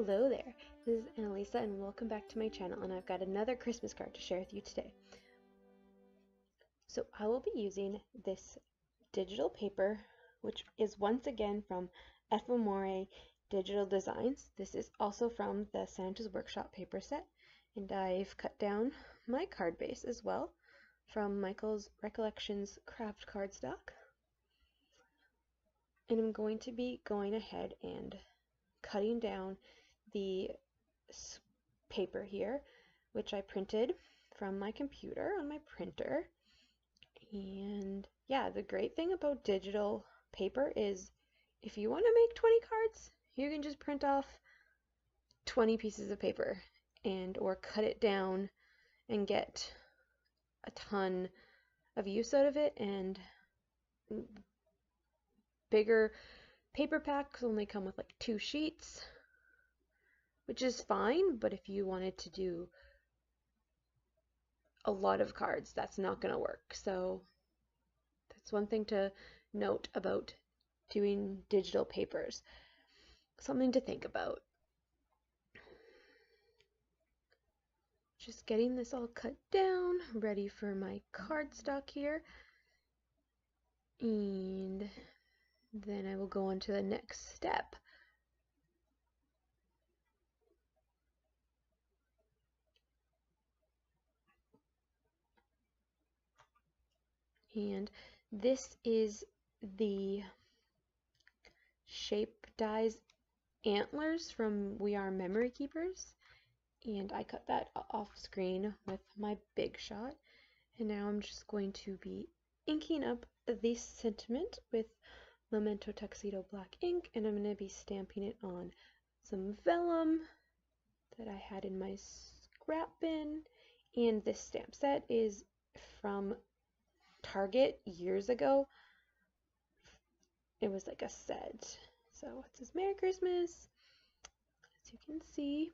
Hello there, this is Annalisa and welcome back to my channel, and I've got another Christmas card to share with you today. So I will be using this digital paper, which is once again from Ephemoire Digital Designs. This is also from the Santa's Workshop paper set, and I've cut down my card base as well from Michael's Recollections craft cardstock. And I'm going to be going ahead and cutting down the paper here, which I printed from my computer on my printer. And yeah, the great thing about digital paper is if you want to make 20 cards, you can just print off 20 pieces of paper and or cut it down and get a ton of use out of it. And bigger paper packs only come with like 2 sheets, which is fine, but if you wanted to do a lot of cards, that's not going to work. So that's one thing to note about doing digital papers. Something to think about. Just getting this all cut down, ready for my cardstock here. And then I will go on to the next step. And this is the Shape Dies Antlers from We Are Memory Keepers. And I cut that off screen with my Big Shot. And now I'm just going to be inking up the sentiment with Memento Tuxedo black ink, and I'm going to be stamping it on some vellum that I had in my scrap bin. And this stamp set is from Target years ago. It was like a set. So it says Merry Christmas, as you can see.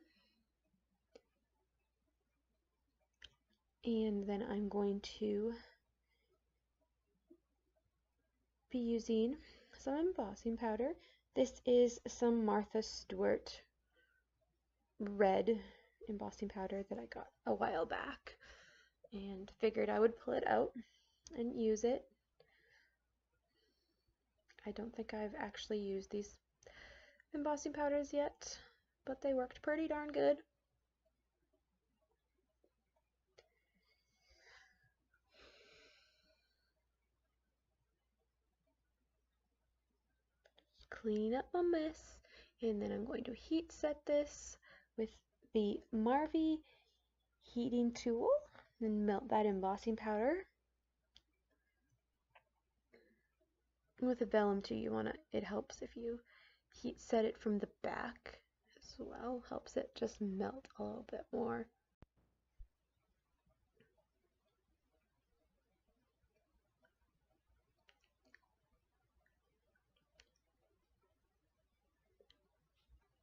And then I'm going to be using some embossing powder. This is some Martha Stewart red embossing powder that I got a while back and figured I would pull it out and use it. I don't think I've actually used these embossing powders yet, but they worked pretty darn good. Clean up my mess, and then I'm going to heat set this with the Marvy heating tool and melt that embossing powder. With a vellum too, it helps if you heat set it from the back as well, helps it just melt a little bit more.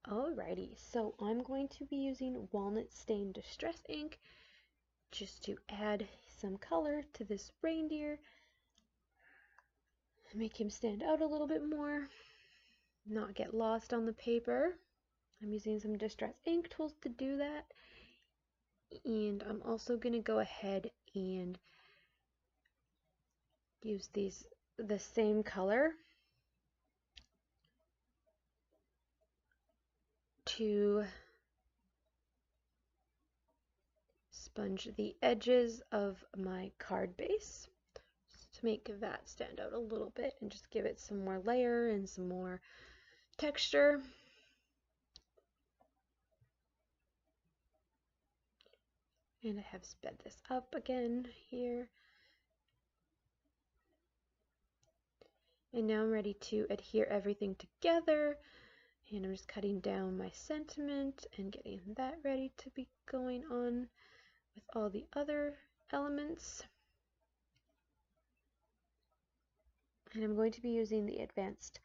Alrighty, so I'm going to be using Walnut Stain Distress ink just to add some color to this reindeer, make him stand out a little bit more, not get lost on the paper. I'm using some Distress ink tools to do that, and I'm also going to go ahead and use the same color to sponge the edges of my card base to make that stand out a little bit and just give it some more layer and some more texture. And I have sped this up again here. And now I'm ready to adhere everything together. And I'm just cutting down my sentiment and getting that ready to be going on with all the other elements. And I'm going to be using the Advanced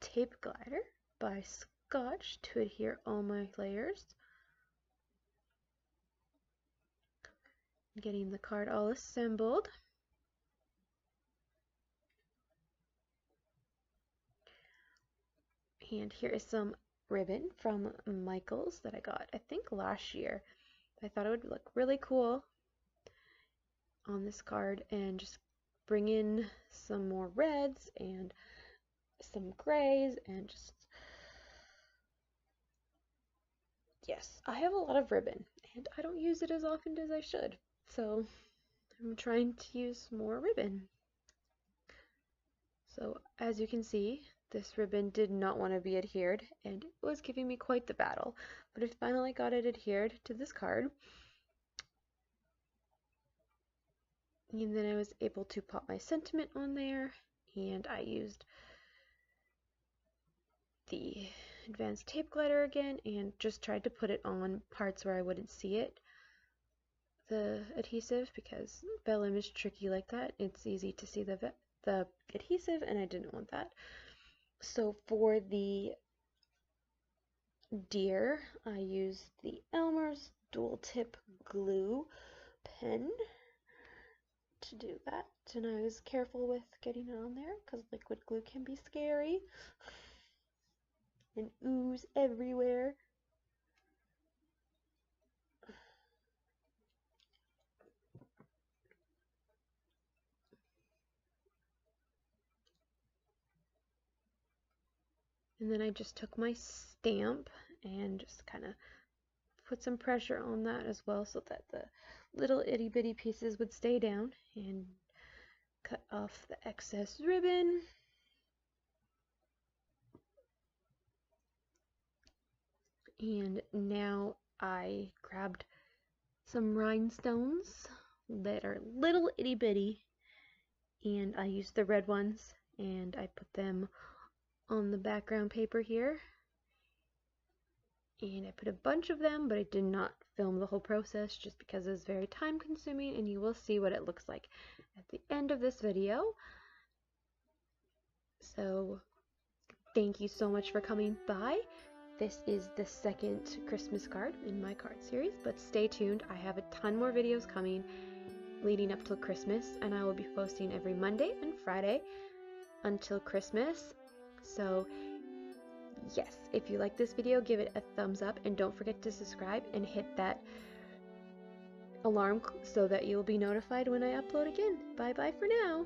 Tape Glider by Scotch to adhere all my layers. Getting the card all assembled. And here is some ribbon from Michaels that I got, I think, last year. I thought it would look really cool on this card, and just bring in some more reds and some grays, and just, yes, I have a lot of ribbon and I don't use it as often as I should, so I'm trying to use more ribbon. So as you can see, this ribbon did not want to be adhered, and it was giving me quite the battle, but I finally got it adhered to this card. And then I was able to pop my sentiment on there, and I used the advanced tape glider again and just tried to put it on parts where I wouldn't see it, the adhesive, because vellum is tricky like that. It's easy to see the adhesive, and I didn't want that. So for the deer, I used the Elmer's dual tip glue pen to do that, and I was careful with getting it on there because liquid glue can be scary and ooze everywhere. And then I just took my stamp and just kind of put some pressure on that as well, so that the little itty bitty pieces would stay down, and cut off the excess ribbon. And now I grabbed some rhinestones that are little itty bitty, and I used the red ones, and I put them on the background paper here, and I put a bunch of them, but I did not film the whole process just because it was very time consuming, and you will see what it looks like at the end of this video. So thank you so much for coming by. This is the second Christmas card in my card series, but stay tuned. I have a ton more videos coming leading up till Christmas, and I will be posting every Monday and Friday until Christmas. So yes, if you like this video, give it a thumbs up, and don't forget to subscribe and hit that alarm so that you'll be notified when I upload again. Bye bye for now.